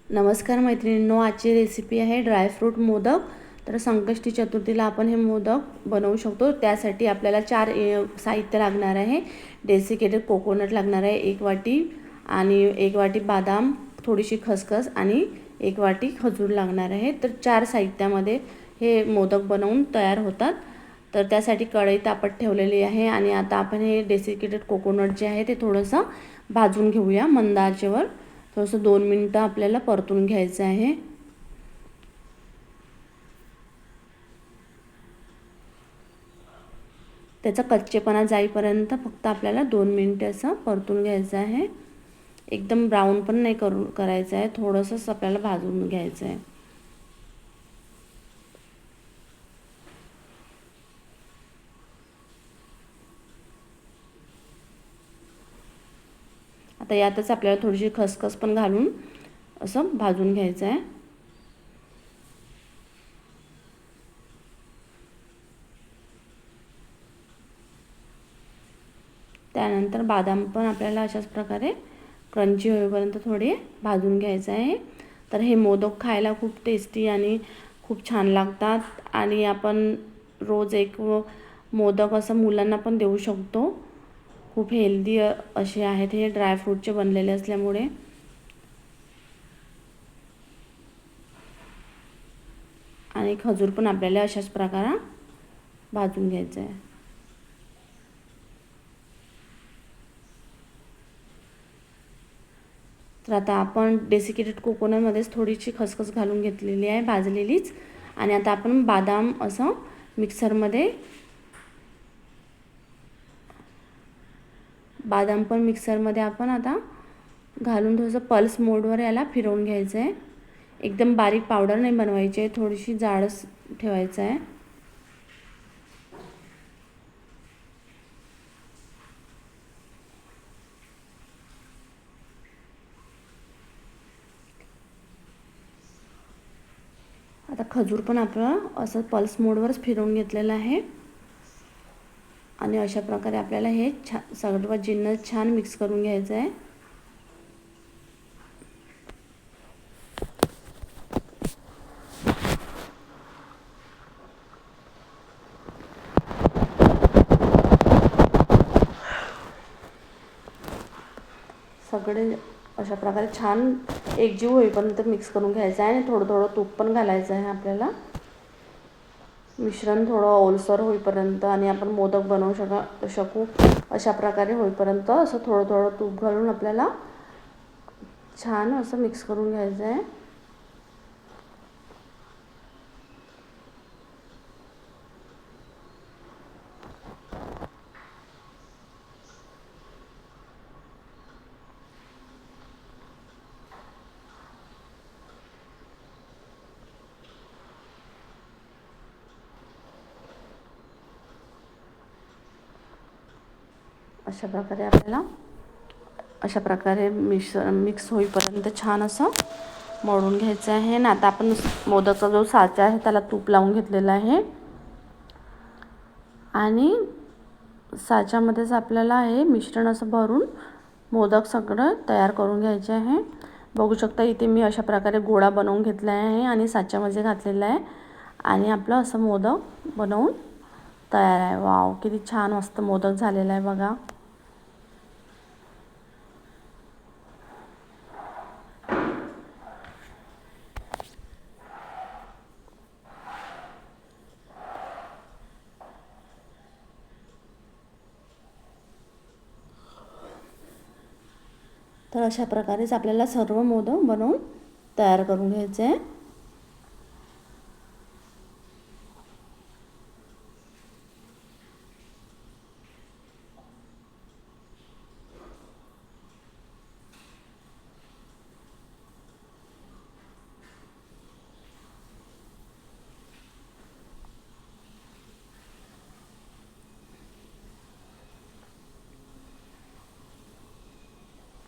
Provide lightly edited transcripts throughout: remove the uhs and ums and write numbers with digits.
नमस्कार मैत्रिणींनो, आजची रेसिपी आहे ड्रायफ्रूट मोदक। तर संकष्टी चतुर्थीला आपण हे मोदक बनवू शकतो। त्यासाठी आपल्याला 4 साहित्य लागणार आहे। डेसिकेटेड कोकोनट लागणार आहे 1 वाटी, आणि 1 वाटी बदाम, थोडीशी खसखस आणि 1 वाटी खजूर लागणार आहे। तर 4 साहित्यामध्ये हे मोदक बनवून तयार होतात। तर त्यासाठी कढई तापत ठेवलेली आहे आणि आता आपण हे डेसिकेटेड कोकोनट जे आहे ते थोडंसं भाजून घेऊया मंद आचेवर। थोडंसं 2 मिनिटं आपल्याला परतून घ्यायचं आहे। त्याचा कच्चेपणा जाईपर्यंत फक्त आपल्याला 2 मिनिटे असं परतून घ्यायचं आहे। एकदम ब्राऊन पण नाही करायचं आहे, थोडंसं आपल्याला भाजून घ्यायचं आहे। आता यातच आपल्याला थोडीशी खसखस पण घालून असं भाजून घ्यायचं आहे। त्यानंतर बदाम पण आपल्याला अशाच प्रकारे क्रंची होईपर्यंत थोडे भाजून घ्यायचे आहे। तर हे मोदक खायला खूप टेस्टी आणि खूप छान लागतात आणि आपण रोज एक मोदक असं मुलांना पण देऊ शकतो। खूप हेल्दी असे आहेत, हे ड्रायफ्रूटचे बनलेले असल्यामुळे। आणि खजूर पण आपल्याला अशाच प्रकारे भाजून घ्यायचं आहे। तर आता आपण डेसिकेटेड कोकोनटमध्येच थोडीशी खसखस घालून घेतलेली आहे भाजलेलीच। आणि आता आपण बदाम असं मिक्सरमध्ये आपण आता घालून थोडंसं पल्स मोडवर याला फिरवून घ्यायचं आहे। एकदम बारीक पावडर नाही बनवायची आहे, थोडीशी जाडच ठेवायचं आहे। आता खजूर पण आपलं असं पल्स मोडवरच फिरवून घेतलेलं आहे। आणि अशा प्रकारे आपल्याला हे सर्व जिन्नस छान मिक्स करून घ्यायचं आहे। सगळे अशा प्रकारे छान एकजीव होईपर्यंत मिक्स करून घ्यायचं आहे। आणि थोडं थोडं तूप पण घालायचं आहे आपल्याला। मिश्रण थोडं ओलसर होईपर्यंत आणि आपण मोदक बनवू शकू अशा प्रकारे होईपर्यंत असं थोडं थोडं तूप घालून आपल्याला छान असं मिक्स करून घ्यायचं आहे। अशा प्रकारे मिक्स होईपर्यंत छान असं मळून घ्यायचं आहे। आणि आता आपण मोदकचा जो साचा आहे त्याला तूप लावून घेतलेला आहे आणि साच्यामध्येच आपल्याला हे मिश्रण असं भरून मोदक सगळं तयार करून घ्यायचे आहे। बघू शकता इथे मी अशा प्रकारे गोळा बनवून घेतला आहे आणि साच्यामध्ये घातलेला आहे आणि आपलं असं मोदक बनवून तयार आहे। वाव, किती छान मस्त मोदक झालेला आहे बघा। तर अशा प्रकारेच आपल्याला सर्व मोदक बनवून तयार करून घ्यायचे आहे।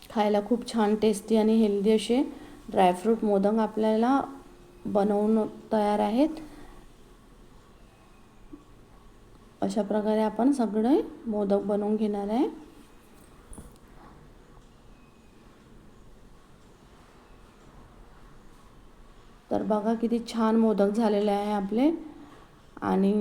खायला खूप छान टेस्टी आणि हेल्दी असे ड्रायफ्रूट मोदक आपल्याला बनवून तयार आहेत। अशा प्रकारे आपण सगळे मोदक बनवून घेणार आहे। तर बघा किती छान मोदक झालेले आहे आपले आणि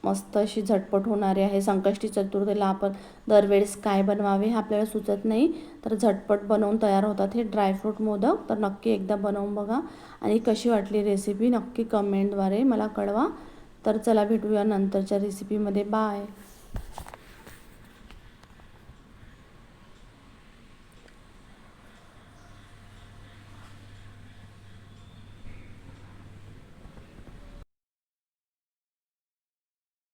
मस्त अशी झटपट होणारी आहे. संकष्टी चतुर्थीला आपण दरवेळेस काय बनवावे हे आपल्याला सुचत नाही, तर झटपट बनवून तयार होतात हे ड्रायफ्रूट मोदक. तर नक्की एकदा बनवून बघा आणि कशी वाटली रेसिपी नक्की कमेंटद्वारे मला कळवा. तर चला भेटूया नंतरच्या रेसिपीमध्ये. बाय.